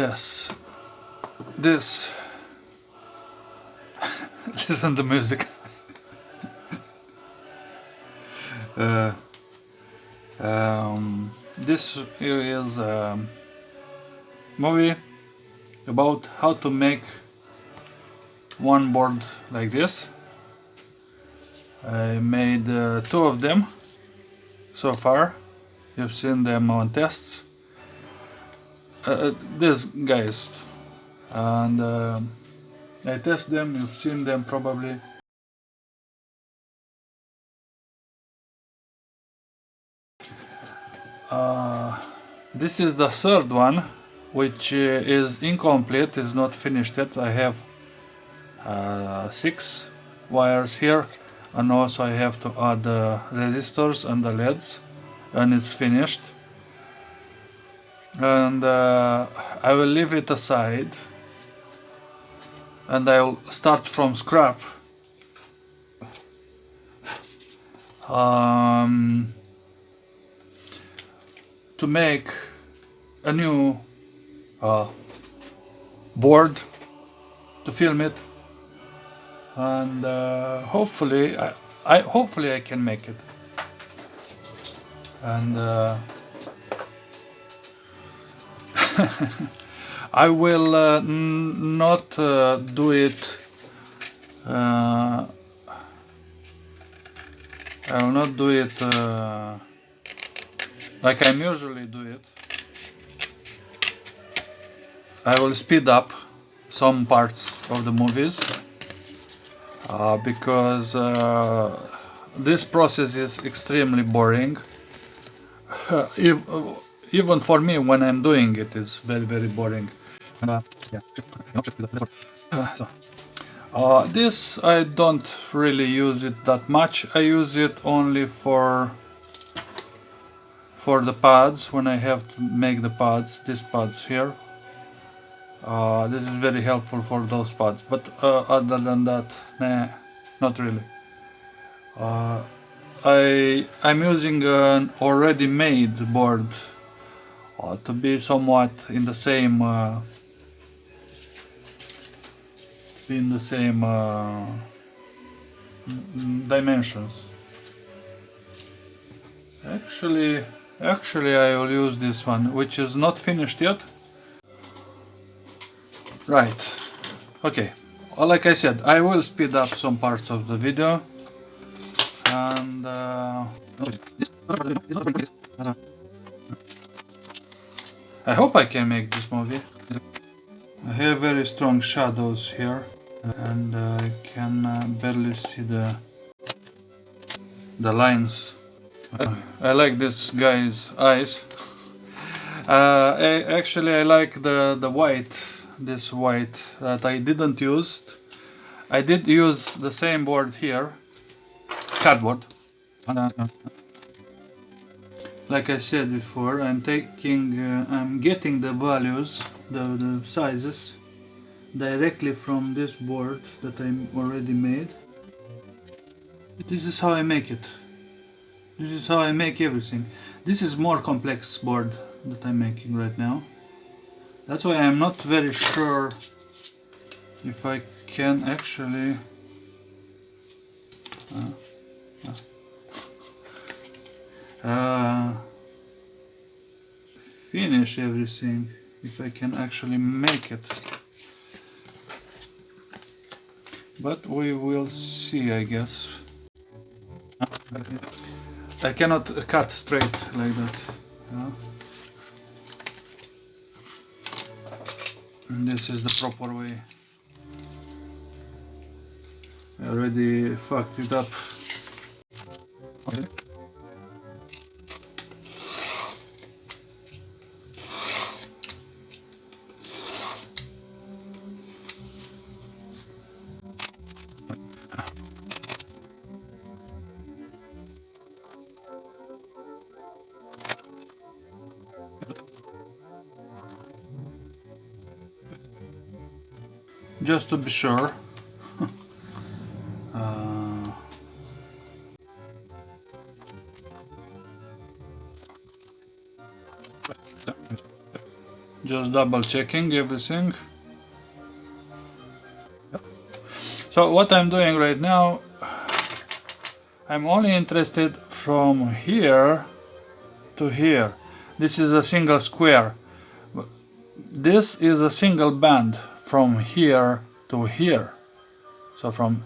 Yes, this. Listen to music. This is a movie about how to make one board like this. I made two of them so far. You've seen them on tests. These guys, and I test them. You've seen them probably. This is the third one, which is incomplete, is not finished yet. I have 6 wires here, and also I have to add the resistors and the LEDs, and it's finished. And I will leave it aside, and I will start from scrap. To make a new board to film it, and hopefully I can make it. And I will not do it. I will not do it like I usually do it. I will speed up some parts of the movies because this process is extremely boring. Even for me, when I'm doing it, it's very boring. This I don't really use it that much. I use it only for the pads, when I have to make the pads, these pads here. This is very helpful for those pads, but other than that, nah, not really. I'm using an already made board to be somewhat in the same dimensions. Actually I will use this one, which is not finished yet. Right, okay, like I said, I will speed up some parts of the video, and I hope I can make this movie. I have very strong shadows here, and I can barely see the lines. I like this guy's eyes. I like the white, this white that I didn't use. I did use the same board here, cardboard. Like I said before, I'm getting the values, the sizes, directly from this board that I already made. This is how I make it. This is how I make everything. This is more complex board that I'm making right now. That's why I'm not very sure if I can actually finish everything, if I can actually make it. But we will see, I guess. I cannot cut straight like that. And this is the proper way. I already fucked it up. Okay. Just to be sure. Just double checking everything. So what I'm doing right now, I'm only interested from here to here. This is a single square. This is a single band from here to here. So from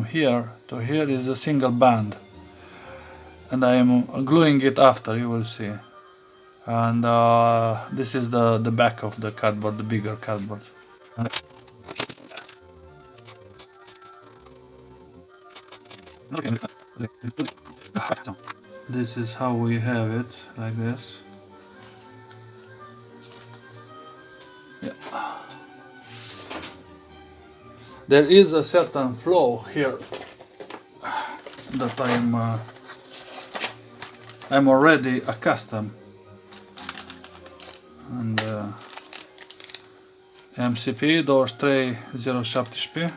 here to here is a single band. And I am gluing it after, you will see. And this is the back of the cardboard, the bigger cardboard. This is how we have it, like this. Yeah. There is a certain flow here that I'm already accustomed. And MCP23017.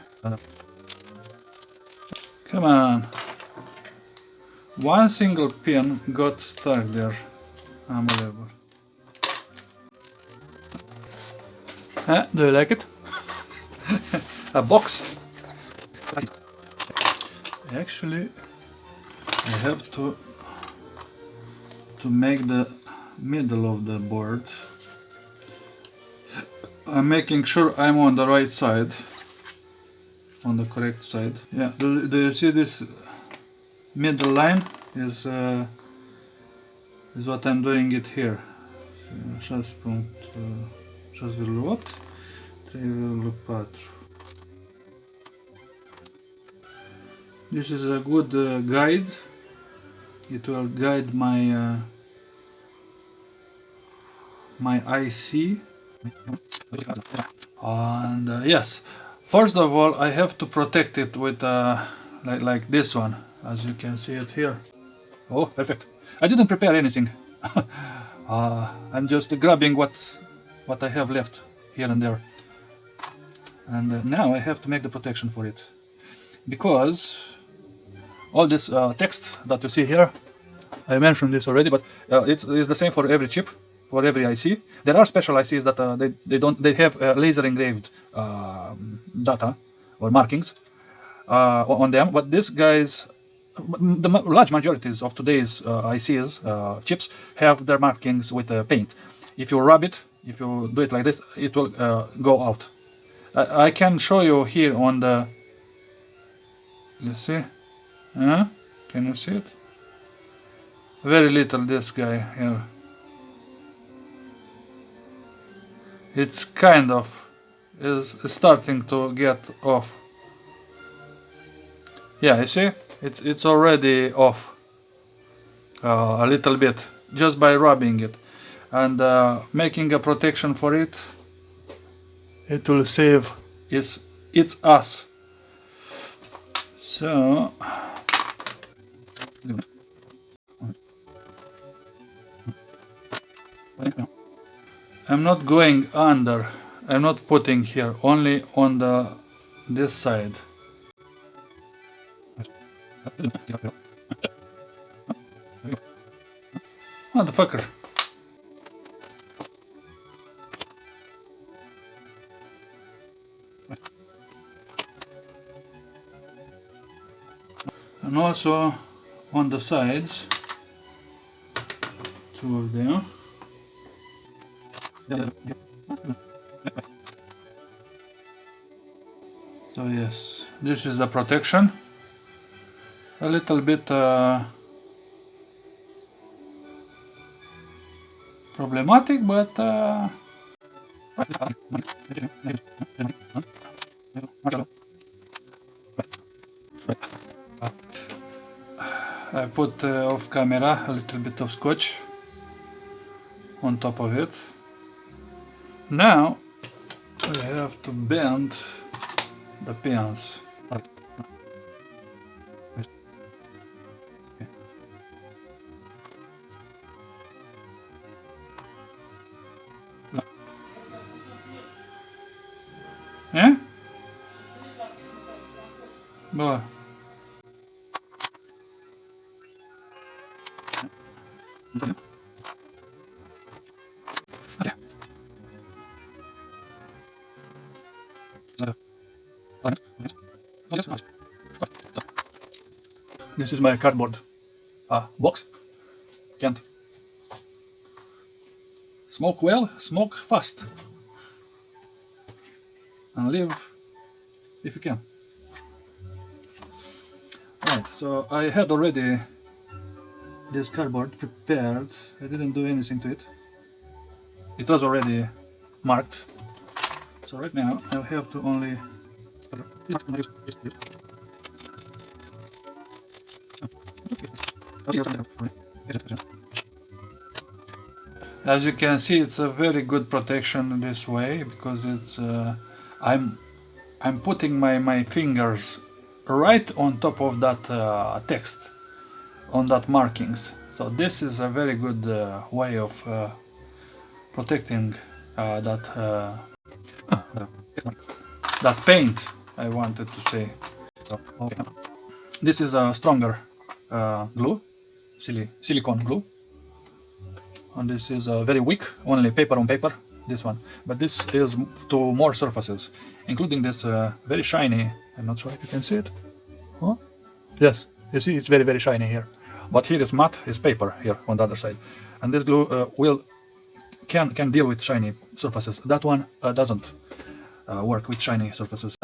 Come on. One single pin got stuck there. Unbelievable. Do you like it? A box? Actually, I have to make the middle of the board. I'm making sure I'm on the right side, on the correct side. Yeah, do you see this middle line is what I'm doing it here. 6.6,8, 3,4. This is a good guide. It will guide my my IC. And yes, first of all, I have to protect it with like this one, as you can see it here. Oh, perfect. I didn't prepare anything. I'm just grabbing what I have left here and there. And now I have to make the protection for it, because all this text that you see here, I mentioned this already, but it's the same for every chip, for every IC. There are special ICs that they have laser engraved data or markings on them, but these guys, the large majorities of today's ICs chips have their markings with paint. If you rub it, if you do it like this, it will go out. I can show you here on the. Let's see. Can you see it? Very little, this guy here. It's kind of is starting to get off. Yeah, you see, it's already off a little bit just by rubbing it, and making a protection for it. It will save it's us. So I'm not going under. I'm not putting here, only on this side. Motherfucker. And also on the sides, two of them. So yes, this is the protection. A little bit problematic, but I put off camera a little bit of scotch on top of it. Now we have to bend the pins. Yeah? Boa. This is my cardboard box. Can't smoke well, smoke fast, and live if you can. Right, so I had already this cardboard prepared. I didn't do anything to it. It was already marked. So right now I'll have to only as you can see, it's a very good protection this way, because it's I'm putting my fingers right on top of that text, on that markings. So this is a very good way of protecting that paint, I wanted to say. So, okay. This is a stronger glue, silicone glue, and this is very weak, only paper on paper, this one. But this is to more surfaces, including this very shiny, I'm not sure if you can see it. Huh? Yes, you see it's very shiny here. But here is matte, is paper here on the other side. And this glue can deal with shiny surfaces. That one doesn't work with shiny surfaces.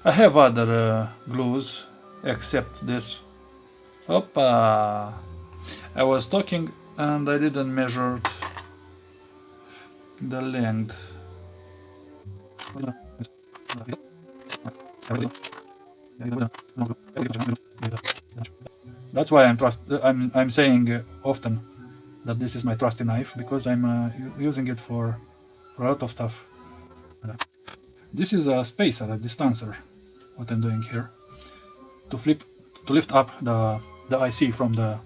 I have other glues except this. Oppa! I was talking and I didn't measure the length. That's why I'm saying often that this is my trusty knife, because I'm using it for a lot of stuff. This is a spacer, a distancer, what I'm doing here, to lift up the IC from the,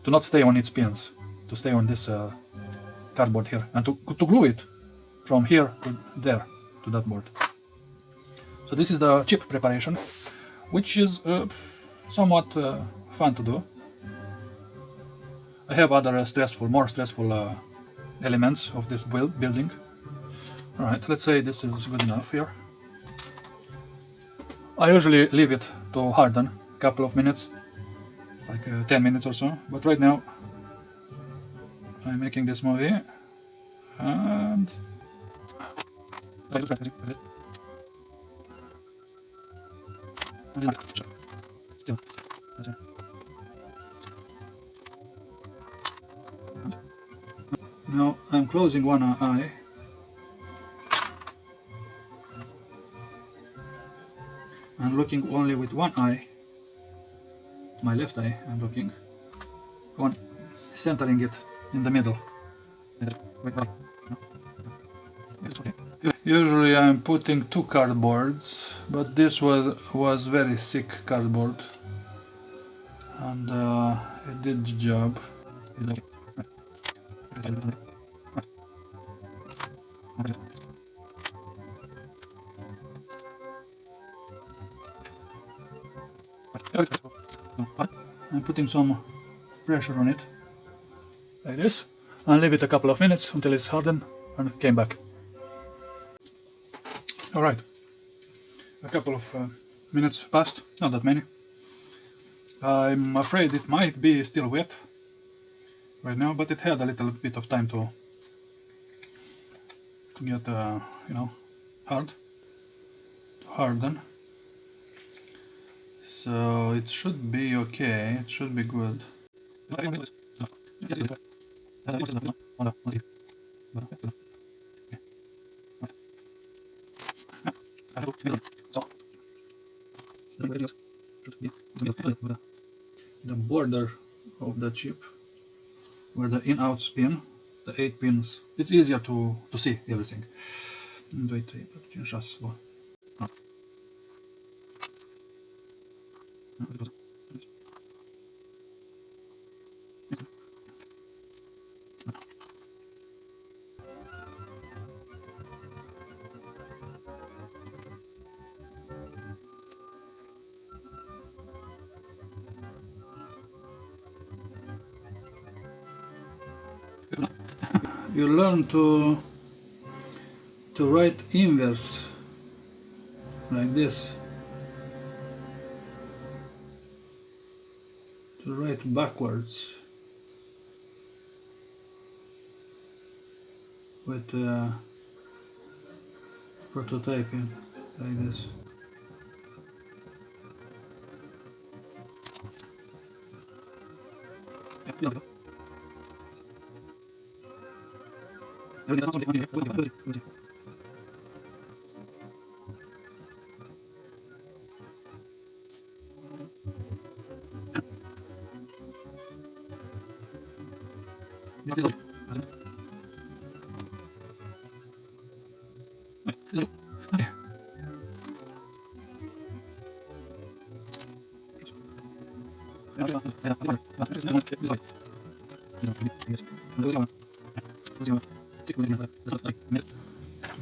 to not stay on its pins, to stay on this cardboard here, and to glue it from here to there, to that board. So this is the chip preparation, which is somewhat fun to do. I have other more stressful elements of this building. Alright, let's say this is good enough here. I usually leave it to harden a couple of minutes, like 10 minutes or so, but right now I'm making this movie and now I'm closing one eye and looking only with one eye, my left eye. I'm looking on, centering it in the middle. Usually I'm putting 2 cardboards, but this was very thick cardboard, and it did the job. I'm putting some pressure on it, like this, and leave it a couple of minutes until it's hardened, and came back. Alright, a couple of minutes passed, not that many. I'm afraid it might be still wet right now, but it had a little bit of time to get, to harden. So it should be okay, it should be good. The border of the chip, where the in-out pin, the 8 pins, it's easier to see everything. 1, 2, 3, 4, 5, 6, 7. You learn to to write inverse like this, to write backwards with prototyping like this.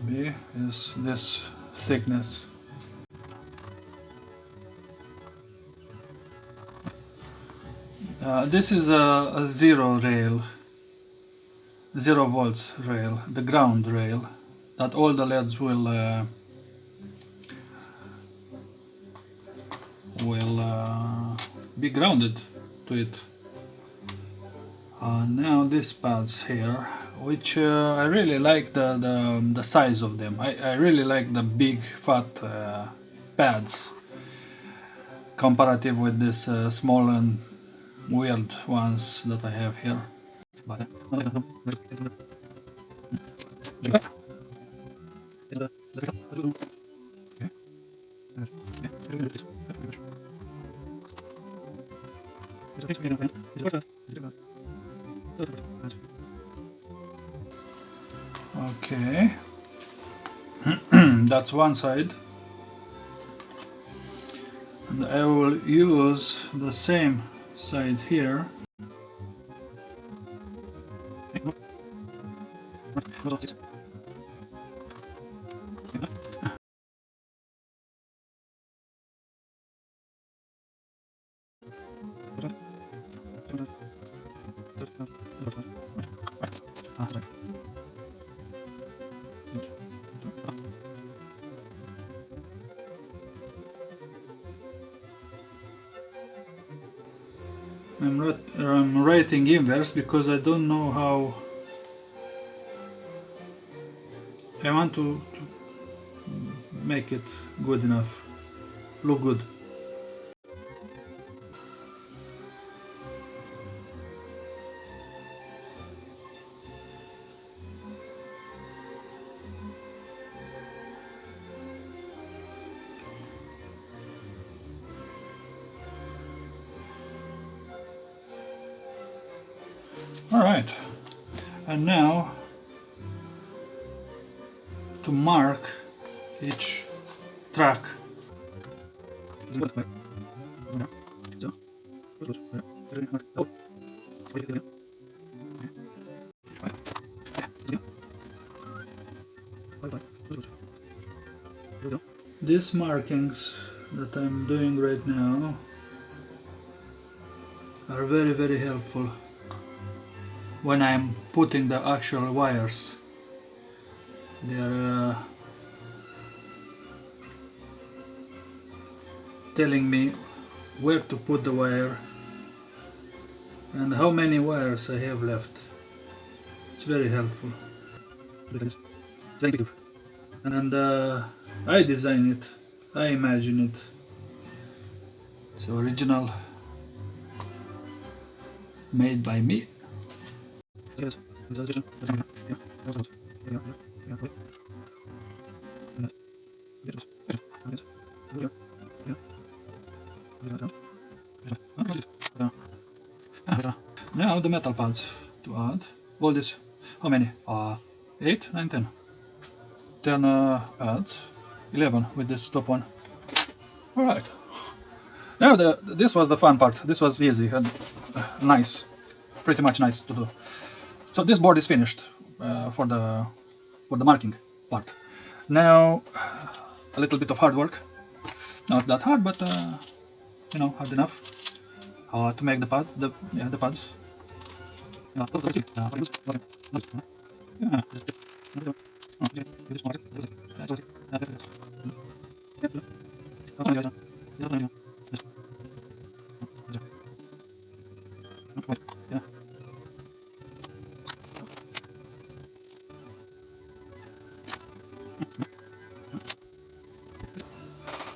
B is this thickness. This is a zero rail, 0 volts rail, the ground rail, that all the LEDs will be grounded to it. Now these pads here, which I really like the size of them. I really like the big fat pads comparative with this small and weird ones that I have here. Okay, that's one side, and I will use the same side here. I'm writing inverse because I don't know how I want to make it good enough, look good. Alright, and now to mark each track. These markings that I'm doing right now are very helpful when I'm putting the actual wires. They're telling me where to put the wire and how many wires I have left. It's very helpful. And I design it, I imagine it. It's original, made by me. Now the metal pads to add. All this, how many? 8, 9, 10. 10 pads, 11 with this top one. Alright. Now this was the fun part. This was easy and nice. Pretty much nice to do. So this board is finished for the marking part. Now a little bit of hard work. Not that hard, but you know, hard enough to make the pads. The pads.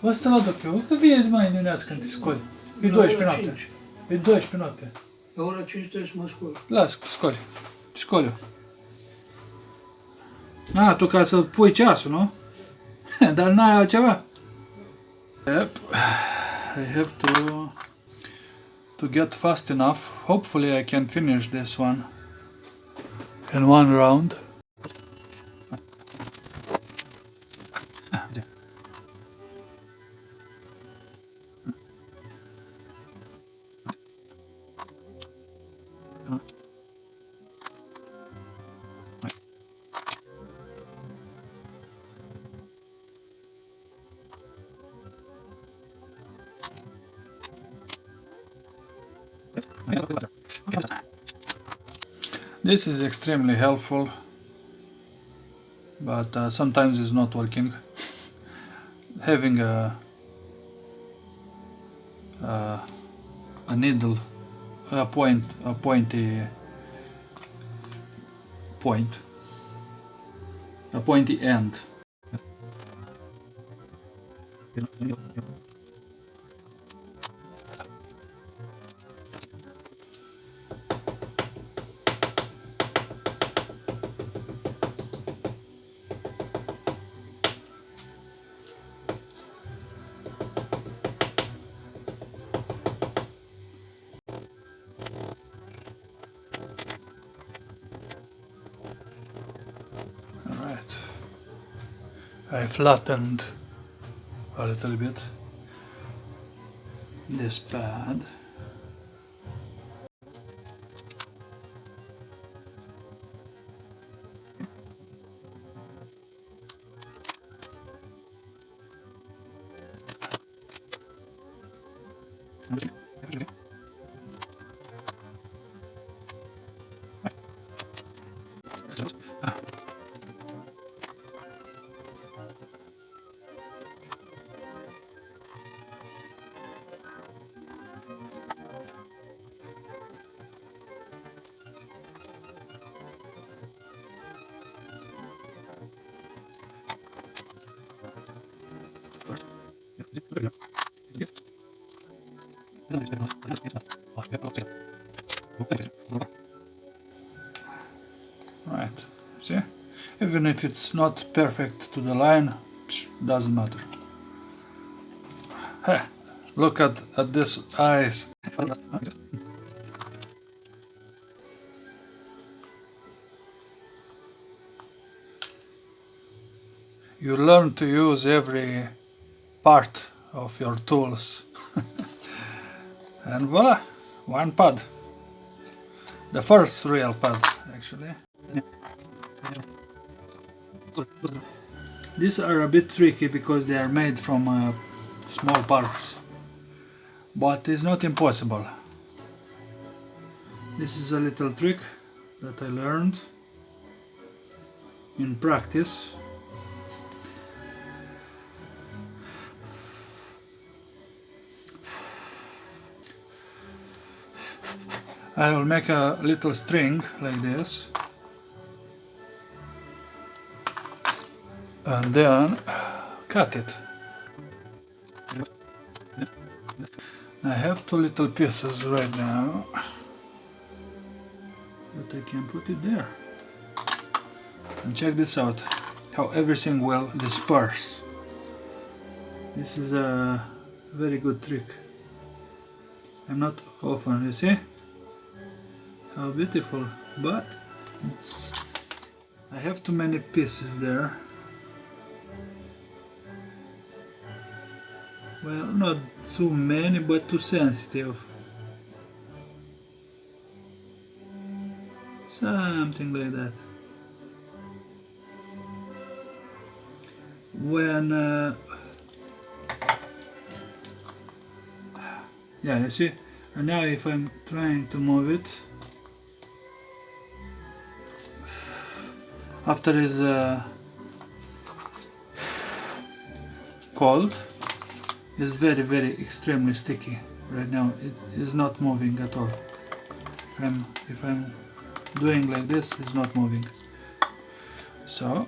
Ăsta la duc eu, că vine mai dimineață când te scoli. E 12 noapte. E 12 noapte. La ora 5 trebuie să mă scol. Lasă că te scoli. Te scoli eu. Ah, tu ca să pui ceasul, nu? Dar n-ai altceva? Yep. I have to get fast enough. Hopefully I can finish this one in one round. This is extremely helpful, but sometimes it's not working. Having a needle, a pointy end. Alright, I flattened a little bit this pad. Right, see? Even if it's not perfect to the line, doesn't matter. Hey, look at this eyes. You learn to use every part of your tools. And voila, one pad. The first real pad, actually. These are a bit tricky because they are made from small parts, but it's not impossible. This is a little trick that I learned in practice. I will make a little string like this, and then cut it. I have two little pieces right now, but I can put it there. And check this out, how everything will disperse. This is a very good trick. I'm not often, you see? How beautiful, but I have too many pieces there. Well, not too many, but too sensitive. Something like that. When yeah, you see, and now if I'm trying to move it, after it's cold, is very extremely sticky. Right now it is not moving at all. If I'm doing like this, it's not moving. So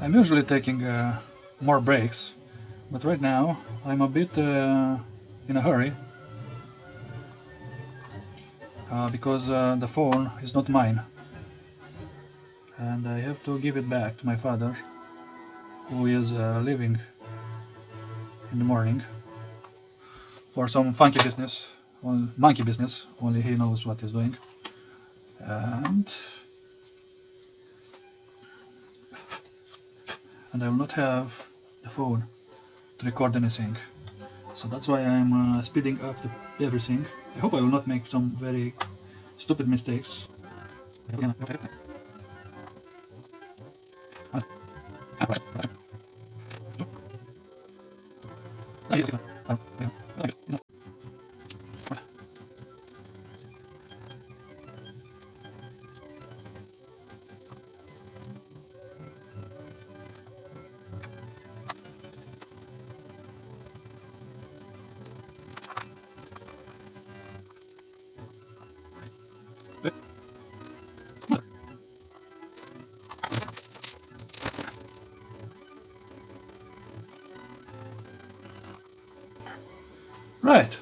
I'm usually taking more breaks, but right now I'm a bit in a hurry because the phone is not mine and I have to give it back to my father, who is leaving in the morning for some funky business, monkey business, only he knows what he's doing. And I will not have the phone to record anything. So that's why I'm speeding up everything. I hope I will not make some very stupid mistakes. Right.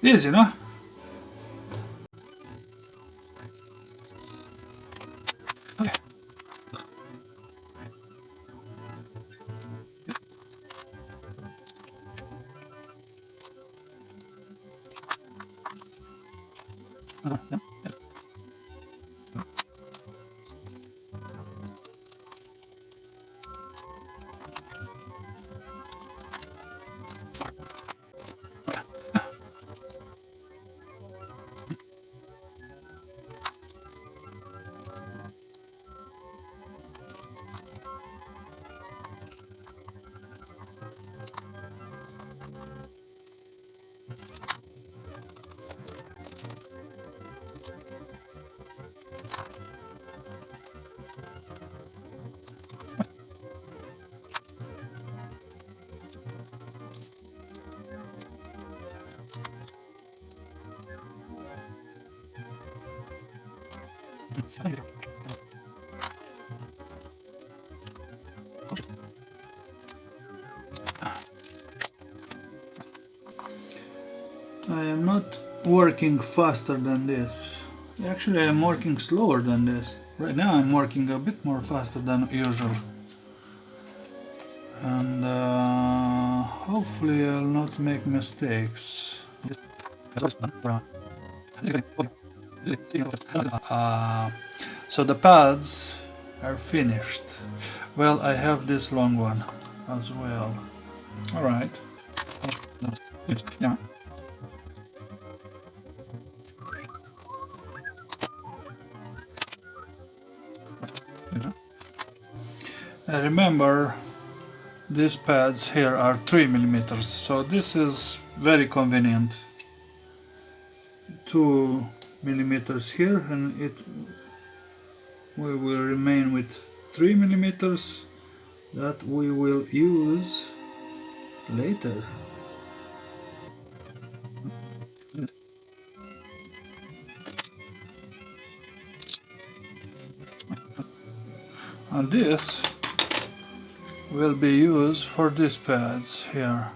Easy, no? Okay. I am not working faster than this. Actually, I'm working slower than this. Right now I'm working a bit more faster than usual. And hopefully I'll not make mistakes. So the pads are finished. Well, I have this long one as well. Alright. Yeah. I remember these pads here are 3 millimeters, so this is very convenient. 2 millimeters here, and it we will remain with 3 millimeters that we will use later. And this will be used for these pads here,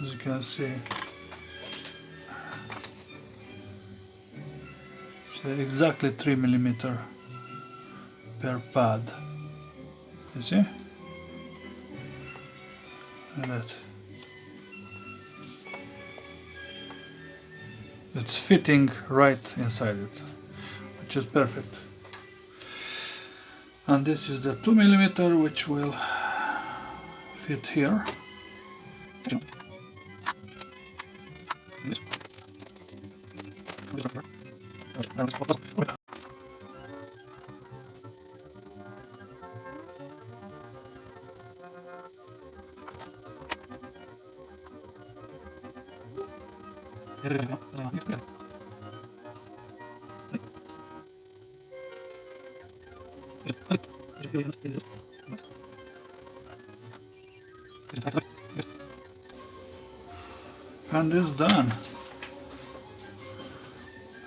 as you can see. It's exactly 3 millimeter per pad. You see? Like that. It's fitting right inside it, which is perfect. And this is the 2 millimeter, which will fit here. And it's done.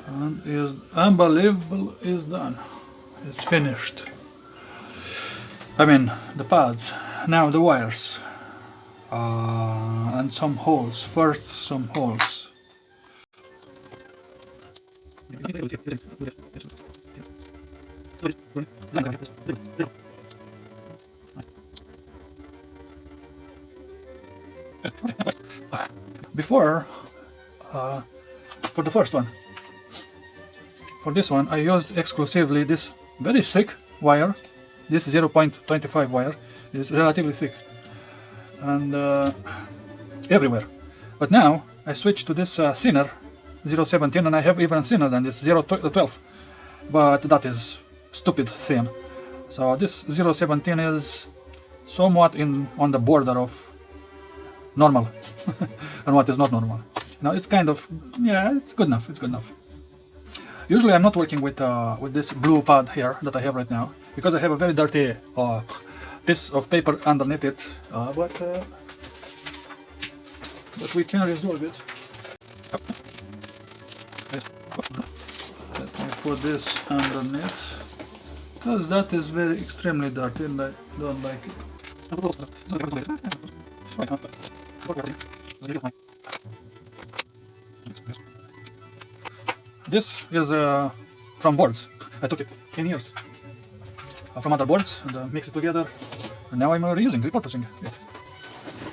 And is unbelievable is done. It's finished. I mean the pads. Now the wires. And some holes. First some holes. Before, for the first one, for this one I used exclusively this very thick wire. This 0.25 wire is relatively thick and everywhere. But now I switched to this thinner 0.17, and I have even thinner than this 0.12, but that is stupid thin. So this 0.17 is somewhat on the border of normal and what is not normal. Now it's kind of, yeah, it's good enough. It's good enough. Usually I'm not working with this blue pad here that I have right now, because I have a very dirty piece of paper underneath it. But we can resolve it. Let me put this underneath, because that is very extremely dirty and I don't like it. This is from boards. I took it 10 years from other boards and mixed it together, and now I'm reusing, repurposing it.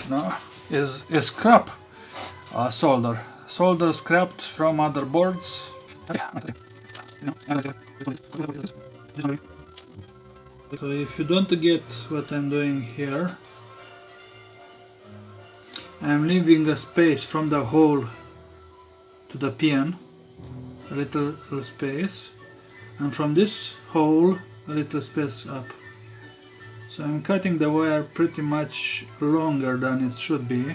Now is scrap solder scrapped from other boards. So if you don't get what I'm doing here, I'm leaving a space from the hole to the pin, a little space, and from this hole a little space up. So I'm cutting the wire pretty much longer than it should be,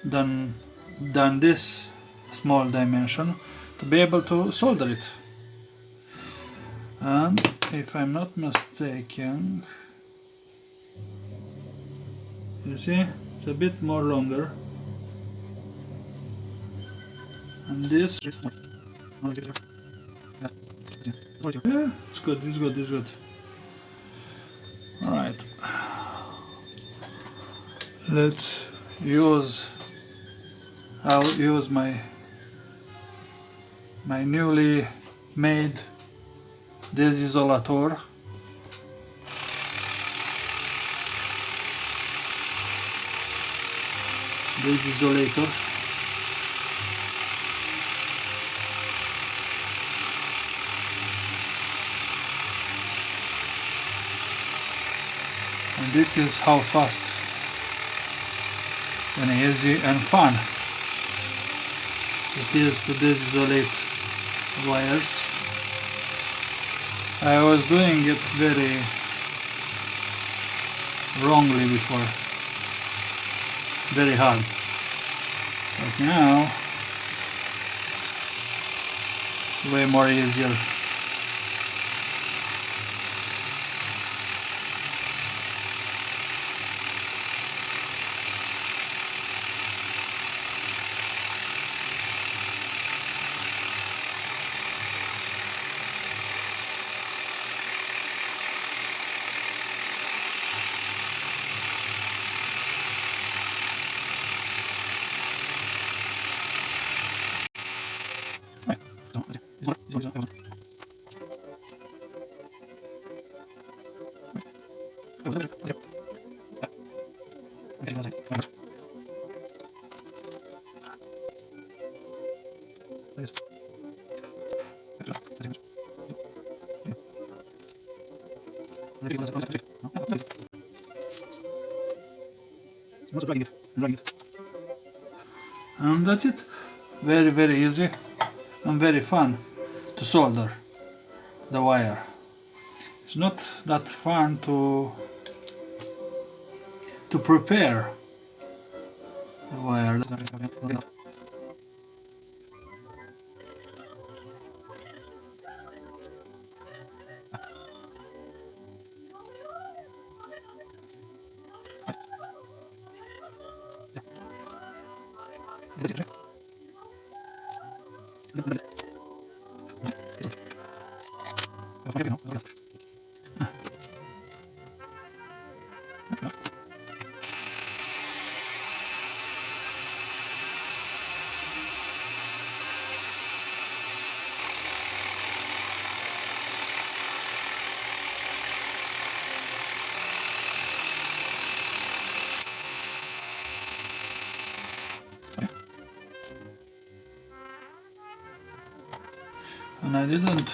than this small dimension, to be able to solder it. And if I'm not mistaken, you see, it's a bit more longer. And this, yeah, it's good, it's good, it's good. Alright, I'll use my newly made desisolator. And this is how fast and easy and fun it is to desisolate wires. I was doing it very wrongly before, very hard, but now way more easier. And that's it. Very easy and very fun to solder the wire. It's not that fun to prepare the wire. And I didn't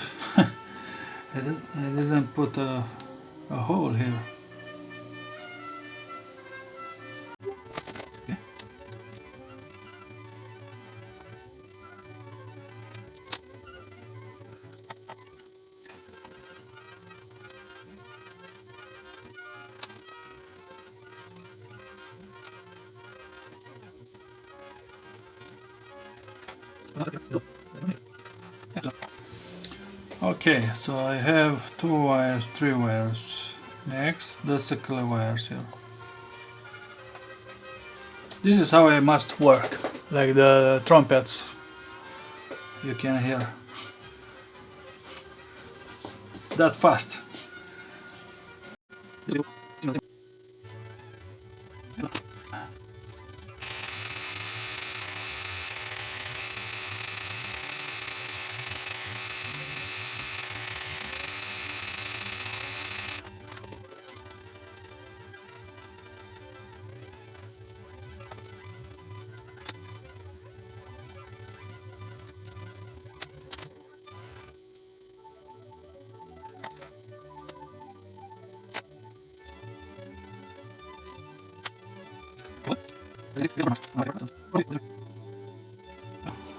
I didn't put a hole here. Okay, so I have 2 wires, 3 wires. Next, the circular wires here. This is how I must work, like the trumpets you can hear. That fast.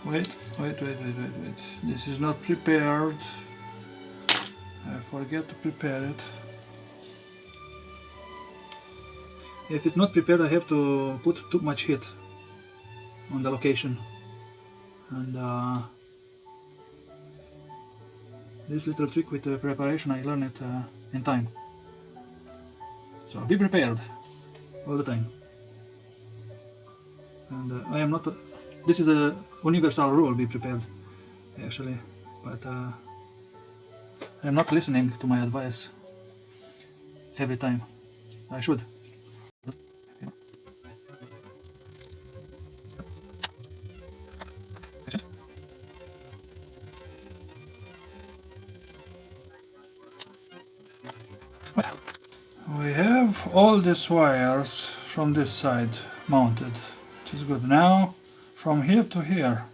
Wait. This is not prepared. I forget to prepare it. If it's not prepared, I have to put too much heat on the location. And this little trick with the preparation, I learned it in time. So be prepared all the time. And I am not. This is a universal rule: be prepared, actually. But I am not listening to my advice every time. I should. We have all these wires from this side mounted, which is good. Now, from here to here.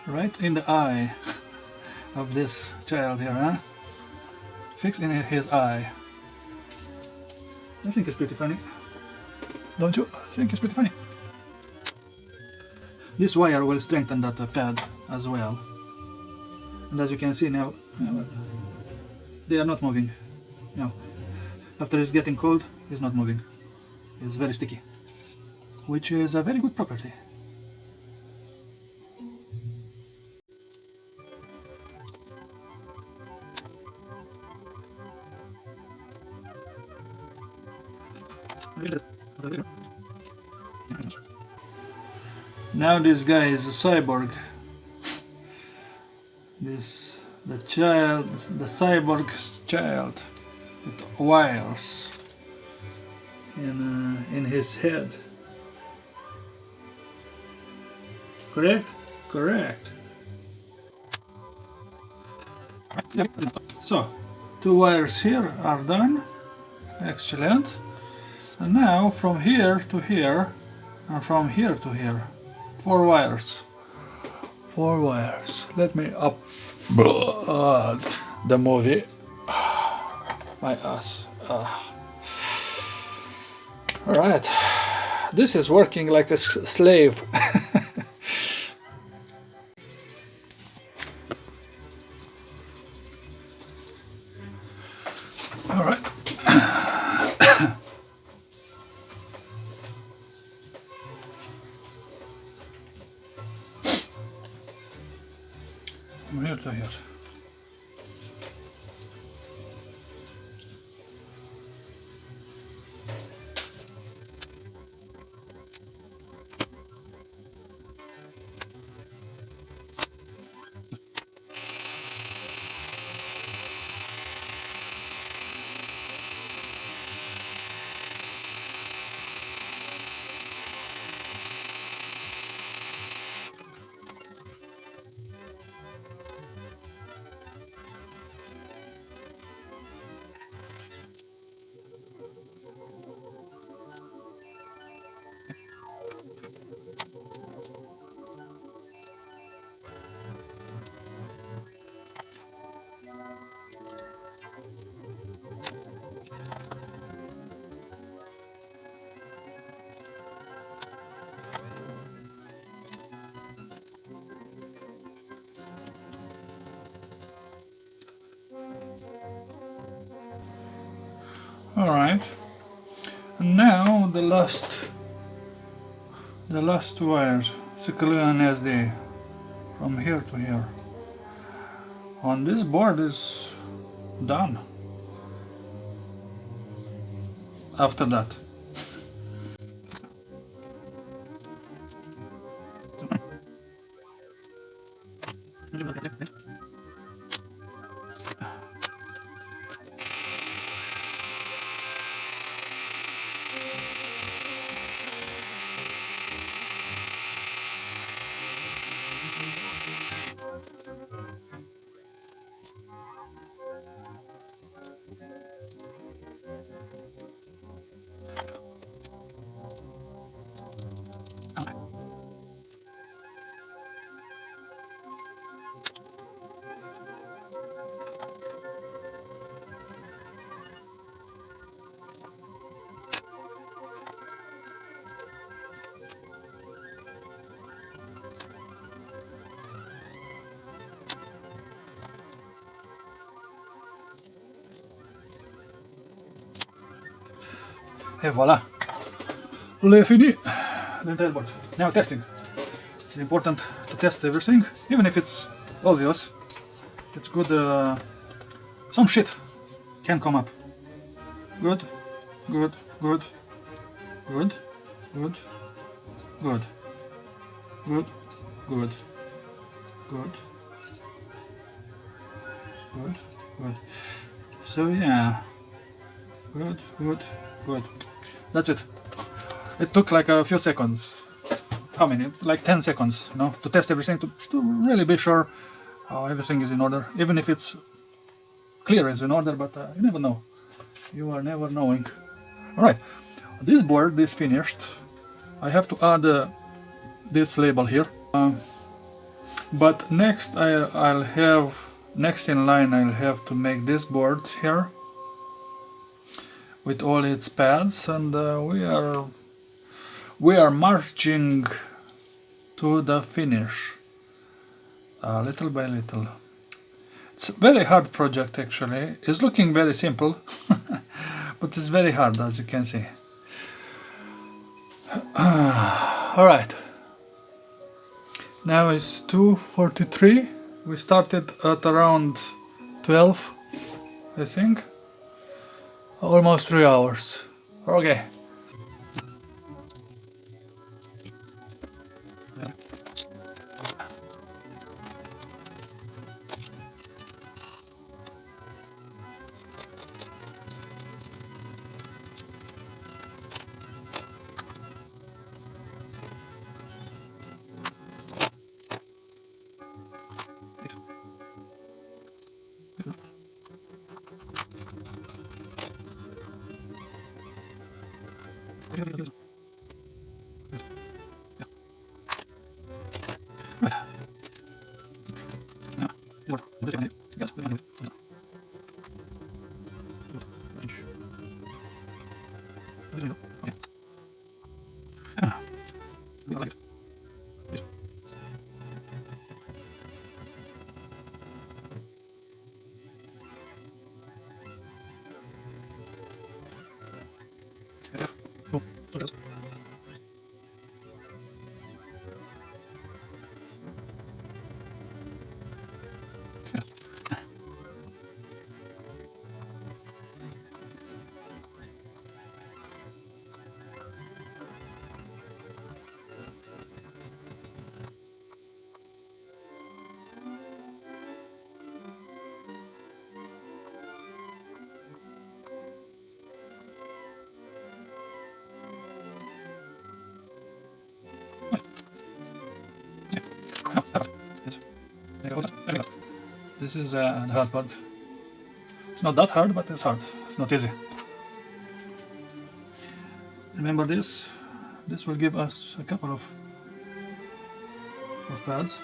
Right in the eye of this child here, huh? Fix in his eye. I think it's pretty funny. Don't you think it's pretty funny? This wire will strengthen that pad as well. And as you can see now, they are not moving. Now, after it's getting cold, it's not moving. It's very sticky. which is a very good property. Now this guy is a cyborg. The cyborg's child with wires in his head. Correct? Correct. So, 2 wires here are done. Excellent. And now from here to here, and from here to here, 4 wires. 4 wires. Let me upload the movie. My ass. Alright. This is working like a slave. Alright. From here to here. Alright, and now the last wire, CLU and SD, from here to here. On this board is done. After that. Et voilà, le fini, the entire board. Now testing. It's important to test everything, even if it's obvious. It's good. Some shit can come up. Good, good, good, good, good, good, good, good, good, good, good. So yeah, good, good, good. That's it. It took like a few seconds. How many? Like 10 seconds, you know, to test everything, to really be sure everything is in order. Even if it's clear it's in order, but you never know. You are never knowing. Alright, this board is finished. I have to add this label here. But next I'll have, next in line I'll have to make this board here with all its pads, and we are marching to the finish, little by little. It's a very hard project actually. It's looking very simple, but it's very hard, as you can see. Alright, now it's 2:43. We started at around 12, I think. Almost 3 hours. Okay. This is the hard part. It's not that hard, but it's hard. It's not easy. Remember this? This will give us a couple of pads.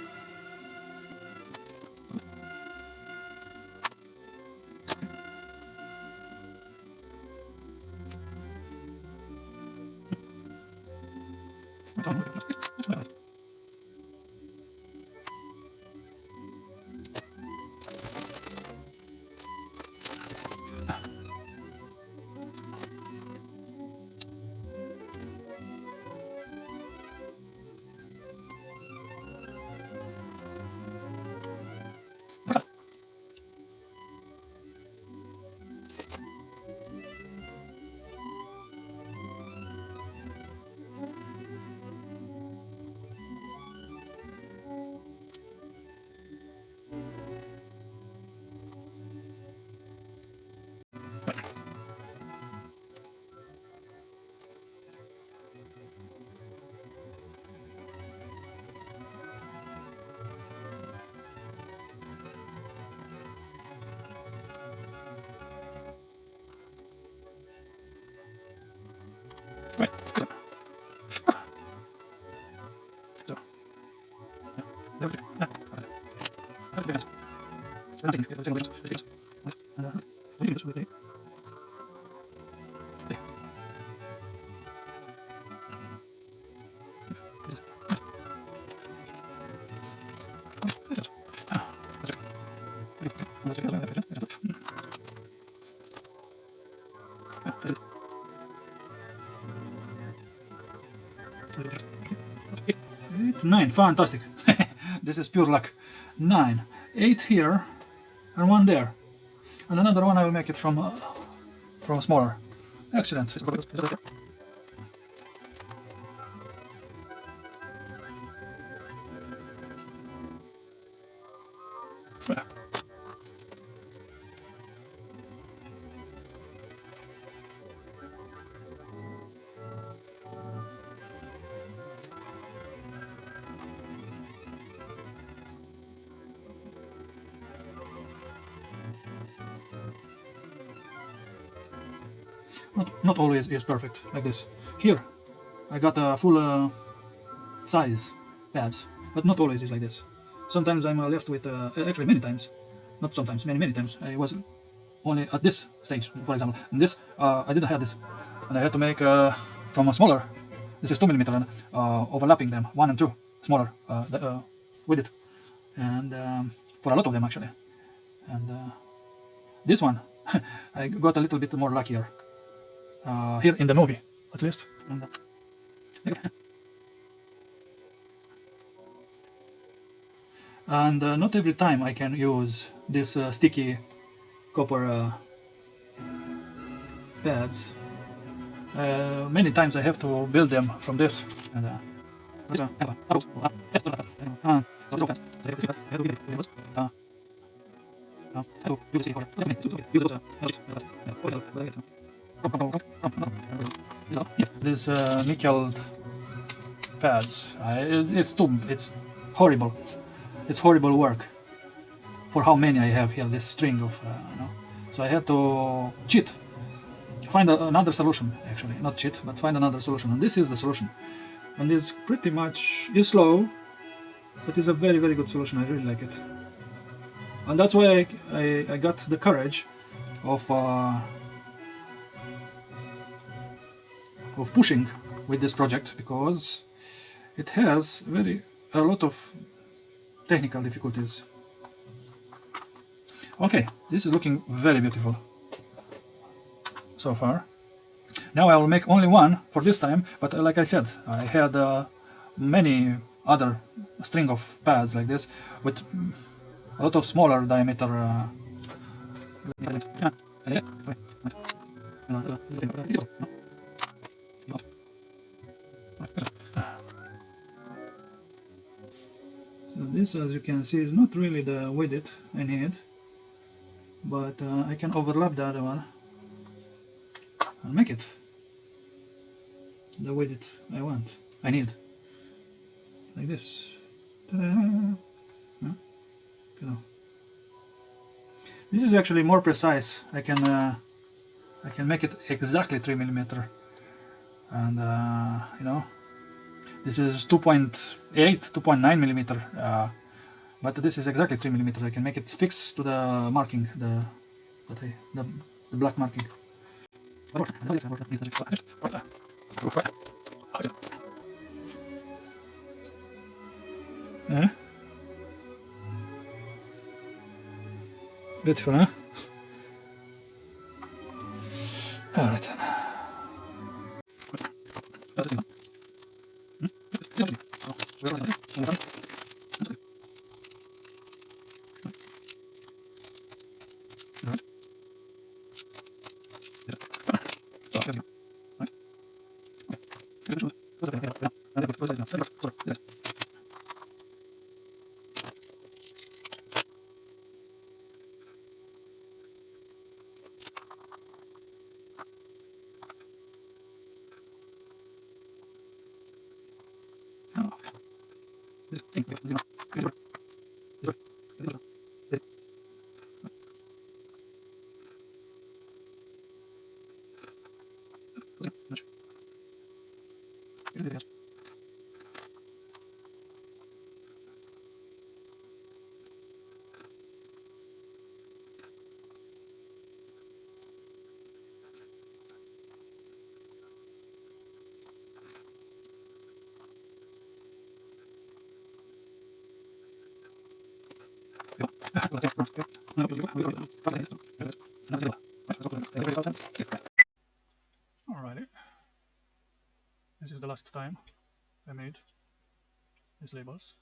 Right. So. Eight, 9, fantastic. This is pure luck. 9, 8 here, and 1 there, and another one I will make it from smaller. Excellent. Not always is perfect like this. Here I got a full size pads, but not always is like this. Sometimes I'm left with actually many times, not sometimes, many times I was only at this stage. For example, in this I didn't have this, and I had to make from a smaller. This is 2mm and overlapping them 1 and 2 smaller with it, and for a lot of them actually. And this one I got a little bit more luckier here in the movie, at least. And, And not every time I can use this sticky copper pads. Many times I have to build them from this. And these nickel pads, it's horrible. It's horrible work for how many I have here. This string of, so I had to cheat, find another solution. Actually, not cheat, but find another solution. And this is the solution. And it's pretty much is slow, but it's a very very good solution. I really like it. And that's why I got the courage of pushing with this project, because it has a lot of technical difficulties. Okay, this is looking very beautiful so far. Now I will make only one for this time, but like I said, I had many other string of pads like this with a lot of smaller diameter. So this, as you can see, is not really the width I need, but I can overlap the other one and make it the width I need, like this. Ta-da! Huh? This is actually more precise. I can make it exactly 3 millimeter, and this is 2.8, 2.9 millimeter, but this is exactly 3 millimeter. I can make it fixed to the marking, the black marking. Yeah. Beautiful, huh? All right. Alrighty. This is the last time I made these labels.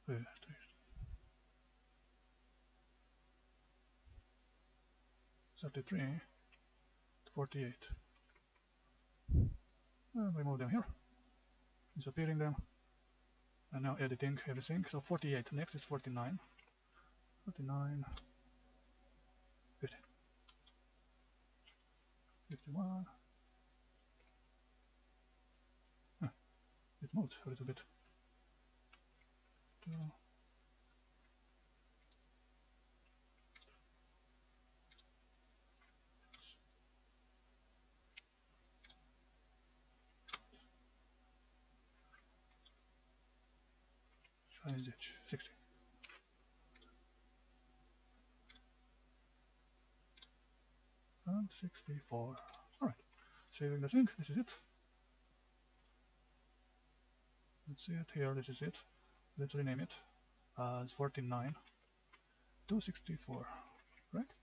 Wait, 33 to 48. And remove them here, disappearing them, and now editing everything. So 48. Next is 49. 49. 50. 51. It moved a little bit. 2. Size 60. And 64. Alright. Saving the thing. This is it. Let's see it here. This is it. Let's rename it as 49 to 64. Right?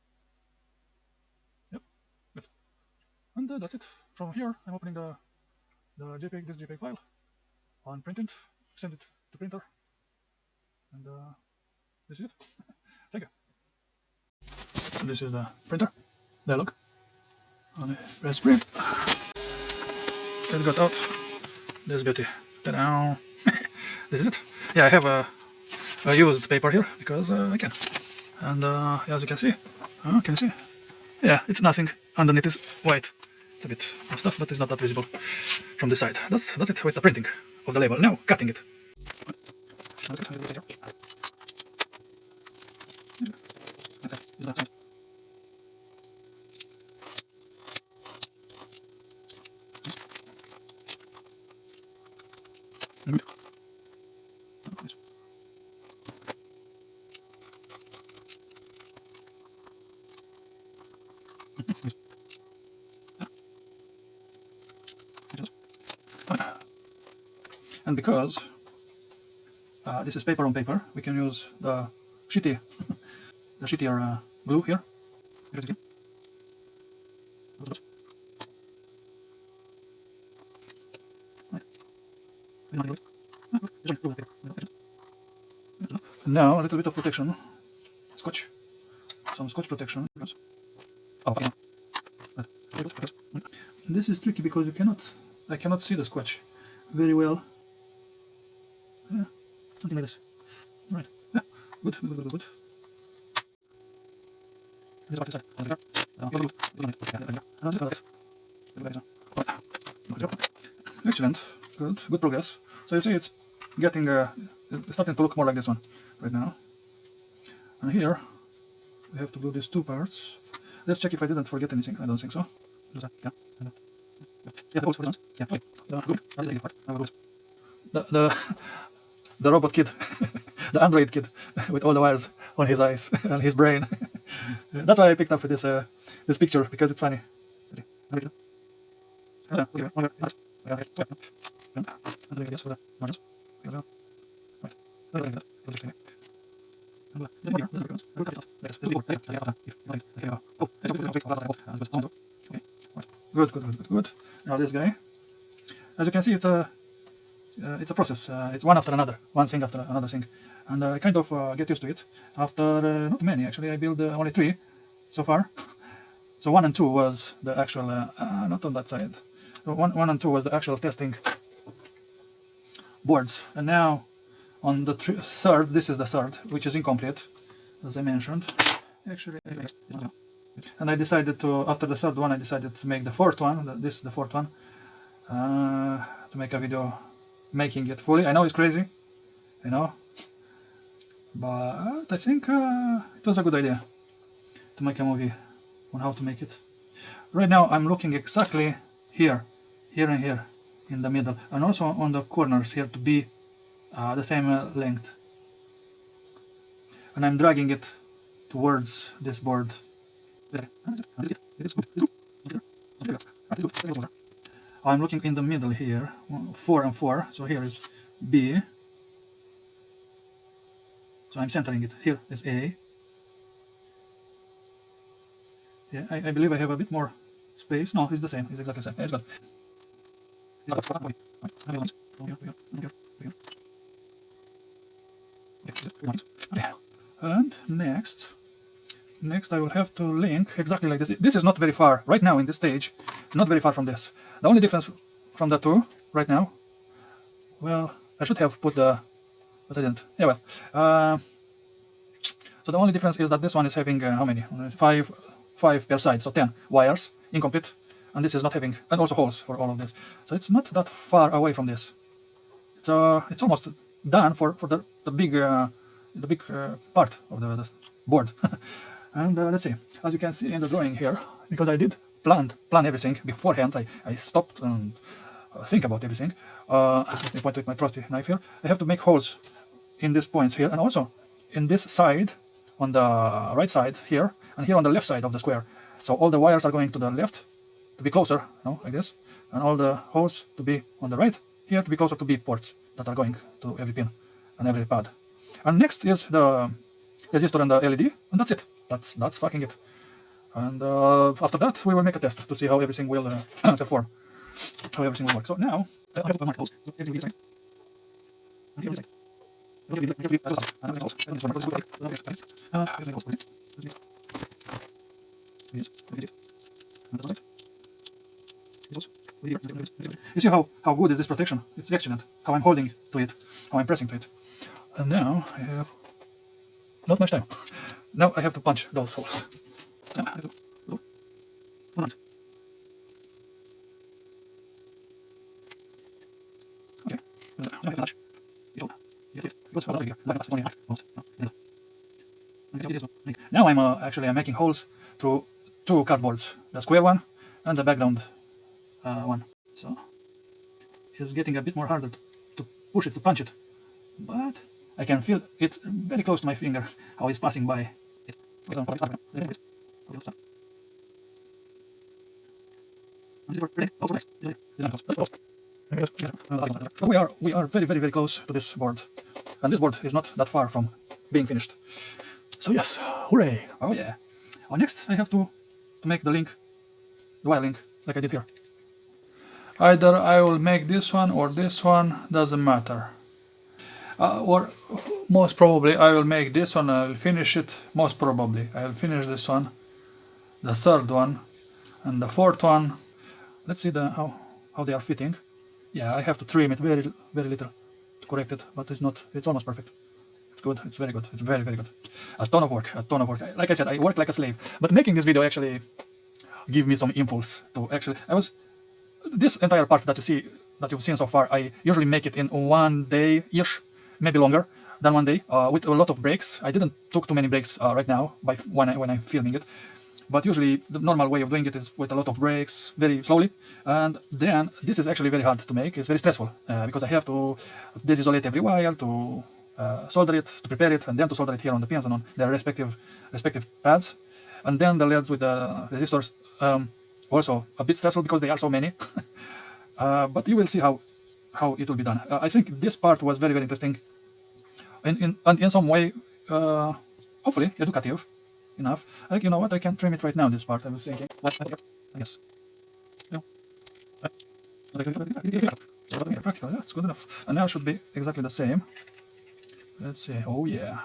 Yep. Good. And that's it. From here, I'm opening the this JPEG file on printing, send it to printer, and this is it. Thank you. This is the printer dialog on the press print. It got out. This beauty. Ta-da! This is it. Yeah, I have a used paper here because I can. And as you can see, can you see? Yeah, it's nothing. Underneath is white. It's a bit of stuff, but it's not that visible from the side. That's it with the printing of the label. Now cutting it. And because this is paper on paper, we can use the shittier glue here. And now a little bit of protection, scotch, some scotch protection. This is tricky because I cannot see the scotch very well. Yeah, something like this. Right. Yeah. Good. Excellent. Good progress. So you see it's getting it's starting to look more like this one right now. And here we have to glue these two parts. Let's check if I didn't forget anything. I don't think so. The robot kid, the android kid with all the wires on his eyes and his brain. That's why I picked up this this picture, because it's funny. Good. Now this guy, as you can see, it's a process. It's one after another, one thing after another thing, and I kind of get used to it. After not many, actually, I built only 3 so far. So 1 and 2 was the actual, not on that side. 1 and 2 was the actual testing boards, and now on the third, this is the third, which is incomplete, as I mentioned. Actually, and I decided to, after the third one, I decided to make the fourth one. This is the fourth one, to make a video making it fully. I know it's crazy, you know, but I think it was a good idea to make a movie on how to make it. Right now I'm looking exactly here and here in the middle, and also on the corners here to be the same length, and I'm dragging it towards this board. I'm looking in the middle here, 4 and 4, so here is B, so I'm centering it. Here is A. Yeah, I believe I have a bit more space. No, it's the same, it's exactly the same. Yeah, it's good. And next I will have to link exactly like this. This is not very far right now in this stage. It's not very far from this. The only difference from the two right now, well, I should have put the, but I didn't. Yeah, well, so the only difference is that this one is having how many? 5 per side, so 10 wires, incomplete, and this is not having, and also holes for all of this. So it's not that far away from this. It's almost done for the big part of the board. And let's see. As you can see in the drawing here, because I did plan everything beforehand, I stopped and think about everything. Let me point with my trusty knife here. I have to make holes in these points here, and also in this side, on the right side here, and here on the left side of the square. So all the wires are going to the left to be closer, like this, and all the holes to be on the right here to be closer to B ports that are going to every pin and every pad. And next is the resistor and the LED, and that's it. That's fucking it. And after that we will make a test to see how everything will perform. how everything will work. So now I have to mark holes. So everything will be the same. And here will be the same. You see how good is this protection? It's excellent. How I'm holding to it, how I'm pressing to it. And now I have not much time. Now I have to punch those holes. Now I have to go. Okay. Now I have to punch. Now I'm making holes through two cardboards, the square one and the background one. So it's getting a bit more harder to push it, to punch it, but I can feel it very close to my finger, how it's passing by it. We are very close to this board, and this board is not that far from being finished. So yes, hooray! Oh yeah. Next I have to make the wire link, like I did here. Either I will make this one or this one, doesn't matter. Or most probably I will make this one, I will finish it, most probably. I will finish this one, the third one, and the fourth one. Let's see how they are fitting. Yeah, I have to trim it very little to correct it, but it's almost perfect. It's good, it's very good, it's very good. A ton of work. Like I said, I work like a slave, but making this video actually give me some impulse to actually, this entire part that you've seen so far, I usually make it in 1 day-ish, maybe longer than 1 day, with a lot of breaks. I didn't took too many breaks right now when I'm filming it, but usually the normal way of doing it is with a lot of breaks, very slowly. And then this is actually very hard to make. It's very stressful because I have to desisolate every wire, to solder it, to prepare it, and then to solder it here on the pins and on their respective pads. And then the LEDs with the resistors, also a bit stressful because they are so many. But you will see how it will be done. I think this part was very interesting, and in some way, hopefully educative enough. Like, you know what, I can trim it right now, this part, I was thinking. Yes. Practical, yeah, it's good enough. And now it should be exactly the same. Let's see. Oh yeah,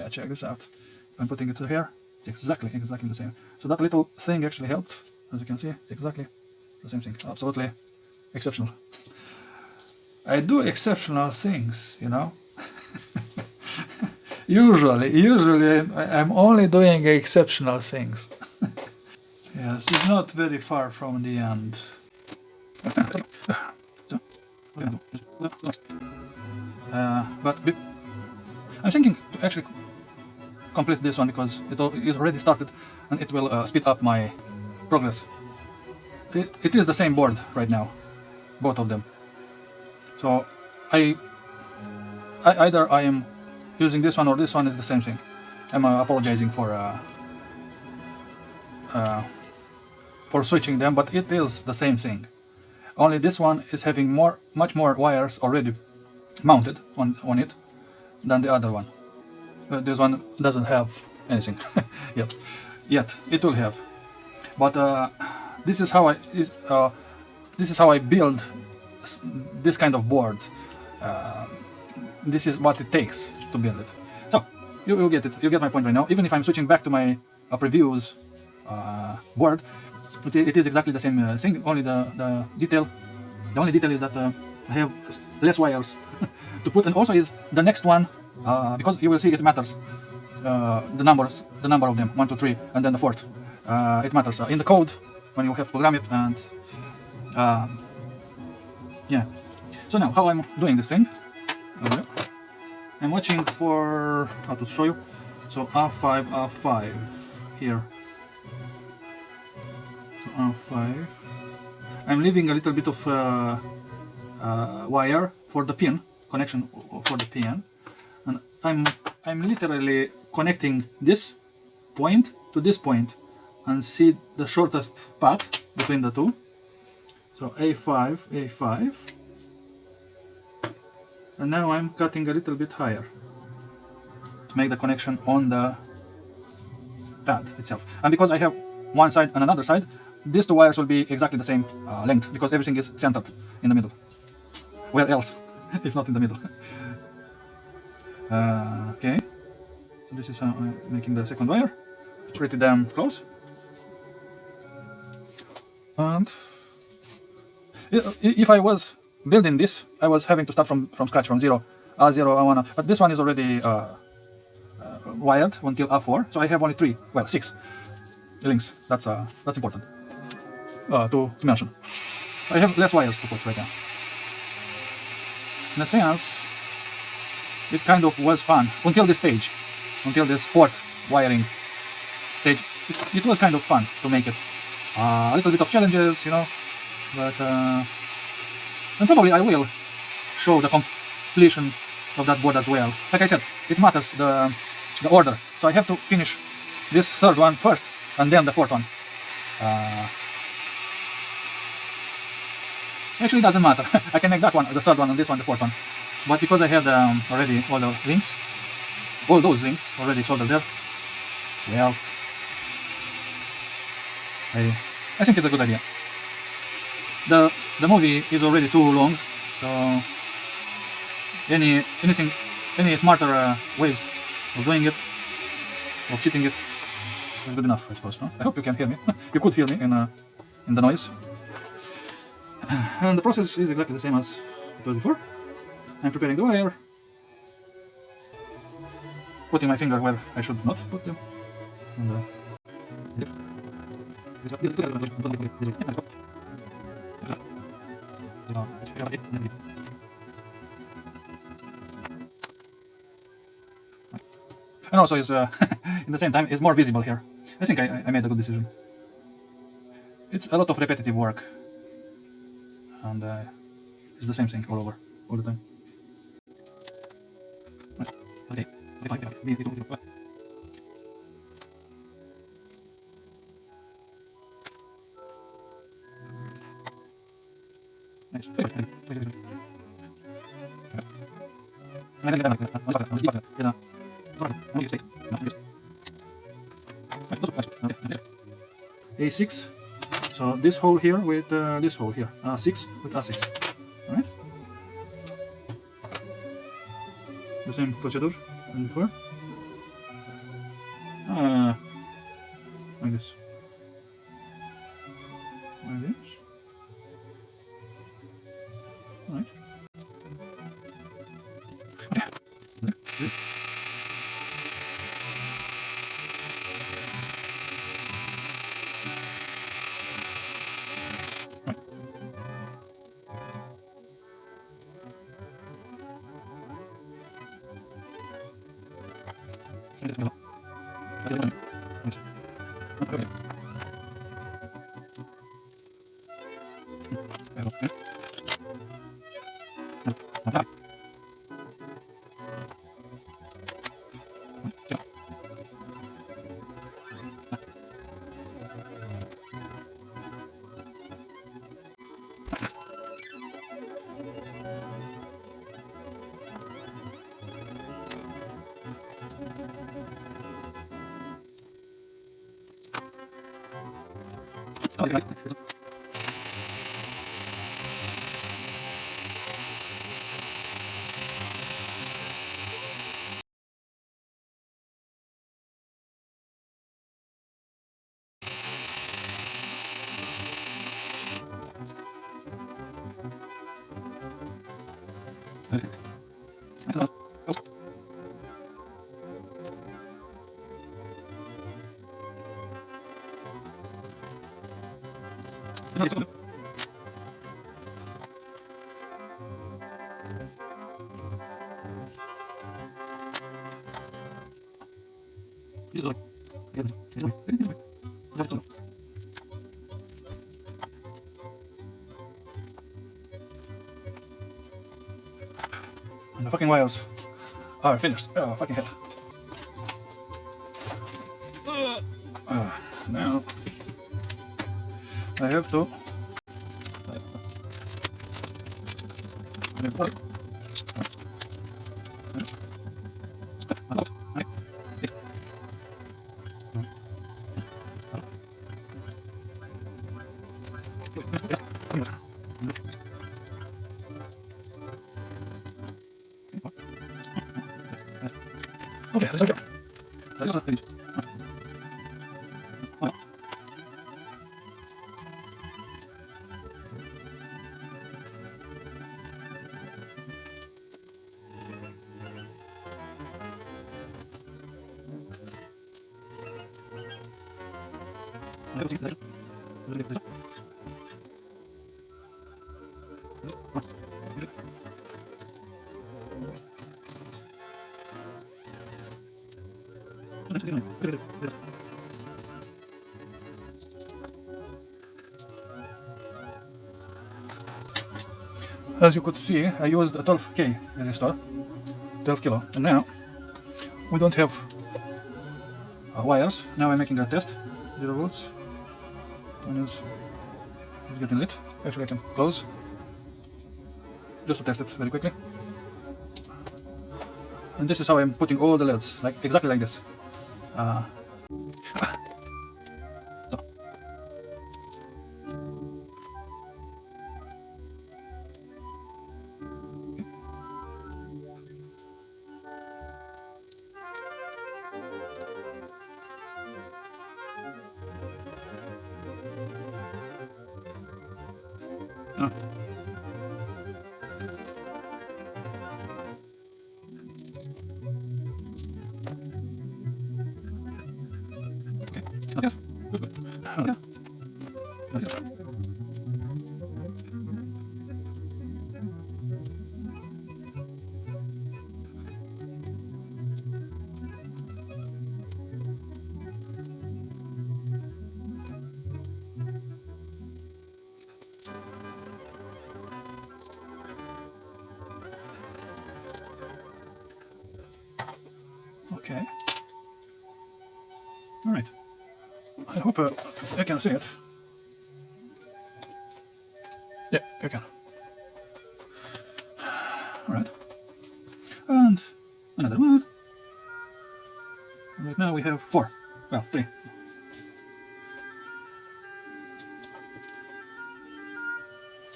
check this out. If I'm putting it here, it's exactly the same. So that little thing actually helped. As you can see, it's exactly the same thing. Absolutely exceptional. I do exceptional things, you know. Usually I'm only doing exceptional things. Yes, it's not very far from the end. But I'm thinking to actually complete this one because it is already started and it will speed up my progress. It is the same board right now, both of them. So either I am using this one or this one is the same thing. I'm apologizing for switching them, but it is the same thing. Only this one is having much more wires already mounted on it than the other one. This one doesn't have anything yet. It will have, but this is how I build this kind of board. This is what it takes to build it. So you get it. You get my point right now. Even if I'm switching back to my previews board, it is exactly the same thing. Only the only detail is that I have less wires to put, and also is the next one, because you will see it matters. The number of them, 1, 2, 3, and then the fourth. It matters in the code when you have to program it, and yeah. So now, how I'm doing this thing? I'm watching for how to show you. So R5 here. So R5. I'm leaving a little bit of wire for the pin connection for the pin, and I'm literally connecting this point to this point and see the shortest path between the two. So A5, and now I'm cutting a little bit higher to make the connection on the pad itself. And because I have one side and another side, these two wires will be exactly the same length because everything is centered in the middle. Where else if not in the middle? Okay, so this is how I'm making the second wire. Pretty damn close. And if I was building this, I was having to start from scratch, from zero. A0, A1, but this one is already wired until A4, so I have only 3, well 6 links. That's important to mention. I have less wires to put right now. In a sense, it kind of was fun until this stage, until this port wiring stage. It was kind of fun to make it. A little bit of challenges, you know, but and probably I will show the completion of that board as well. Like I said, it matters the order, so I have to finish this third one first and then the fourth one. Actually, it doesn't matter. I can make that one the third one and this one the fourth one, but because I had already all the links, all those links already soldered there, well, I think it's a good idea. The movie is already too long, so any smarter ways of doing it, of cheating it, is good enough, I suppose. No? I hope you can hear me. You could hear me in the noise. And the process is exactly the same as it was before. I'm preparing the wire, putting my finger where I should not put them. And, and also is in the same time is more visible here. I think I made a good decision. It's a lot of repetitive work, and it's the same thing all over, all the time. Okay. Nice. A6. So this hole here with this hole here. A6 with A6. Alright. The same procedure as before. Like this. Like this. Alright. Okay. And the fucking wires are finished. Oh, fucking hell. Now I have to Okay, let's go. As you could see, I used a 12K resistor, 12 kilo, and now we don't have wires. Now I'm making a test, 0 volts. One is getting lit. Actually, I can close just to test it very quickly. And this is how I'm putting all the LEDs, like exactly like this. So. Ah. Okay. Okay. Good. Good. Okay. Okay. Okay. All right. I hope you can see it. Yeah, you can. All right. And another one. Right now we have 4. Well, 3.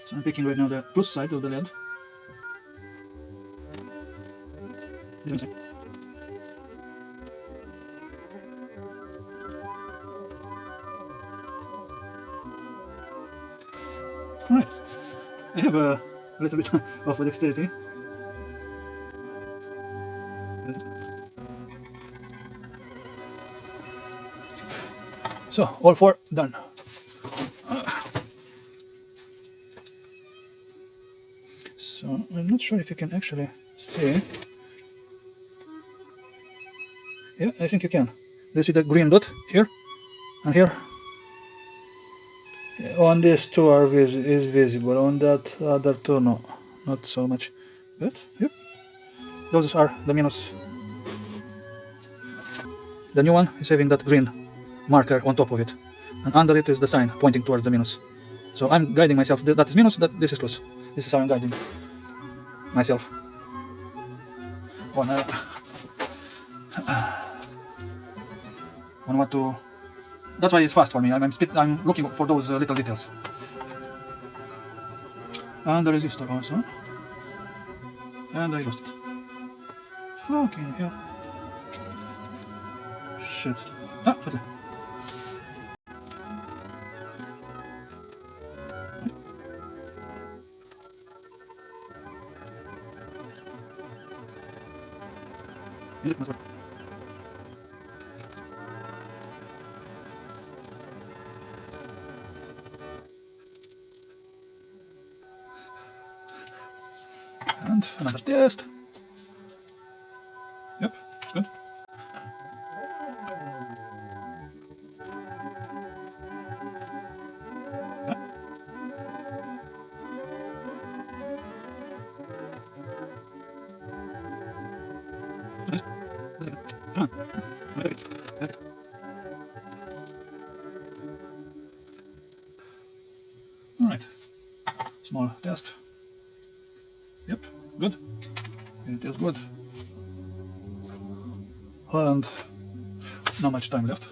So I'm picking right now the plus side of the LED. This one. Alright, I have a little bit of dexterity. So, all 4 done. So, I'm not sure if you can actually see. Yeah, I think you can. Do you see the green dot here and here? On these 2 are is visible, on that other 2 no, not so much. But, yep. Those are the minus. The new one is having that green marker on top of it, and under it is the sign pointing towards the minus. So I'm guiding myself, that is minus, that this is plus. This is how I'm guiding myself. When what to, that's why it's fast for me. I'm looking for those little details. And the resistor also. And I lost it. Fucking hell. Shit. Ah, okay. Music must work. And another test. Yep, it's good. Alright, small test. Yep, good. It is good. And not much time left.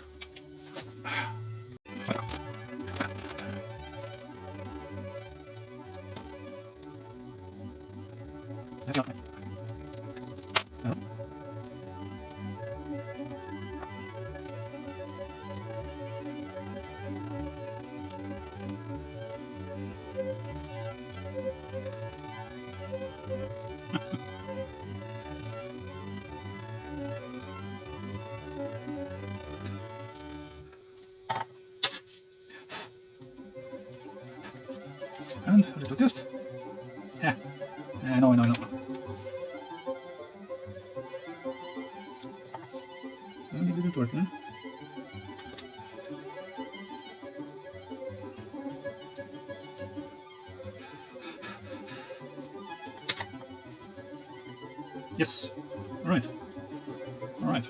And a little test. Yeah, I know. And it didn't work, huh? Yes. All right. All right.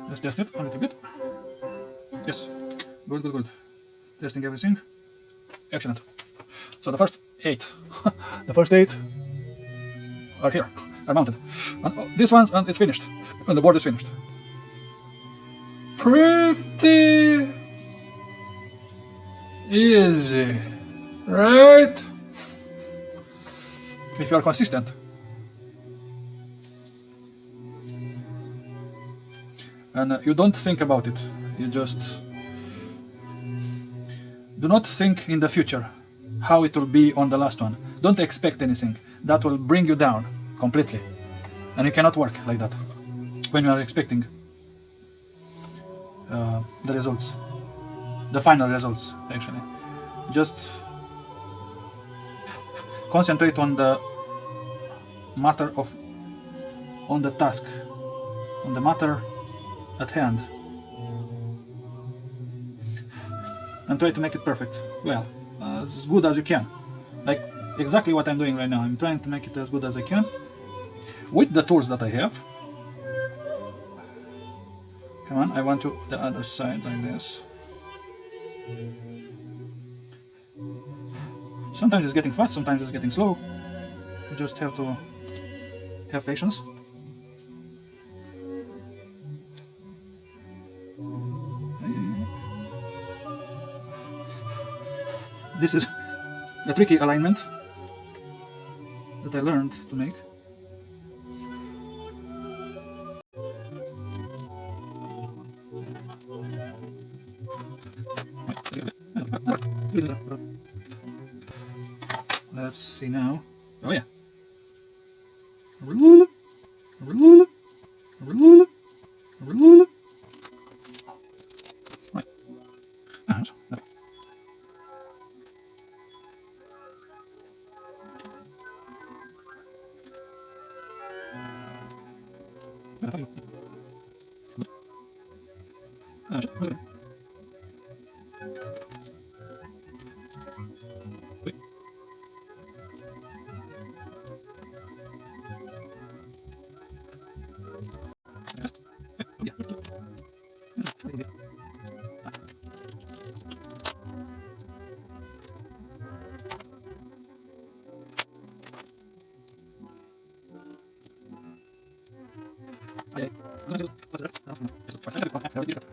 Let's test it a little bit. Yes. Good. Testing everything. Excellent. So the first 8, the first 8 are here, are mounted. And this one's and it's finished. And the board is finished. Pretty easy, right? If you are consistent. And you don't think about it. You just do not think in the future how it will be on the last one. Don't expect anything. That will bring you down completely. And you cannot work like that when you are expecting the results, the final results actually. Just concentrate on the matter of, on the task, on the matter at hand, and try to make it perfect. Well, as good as you can. Like exactly what I'm doing right now. I'm trying to make it as good as I can with the tools that I have. Come on, I want to the other side like this. Sometimes it's getting fast, sometimes it's getting slow. You just have to have patience. This is a tricky alignment that I learned to make. Let's see now. Oh yeah. Right. Okay.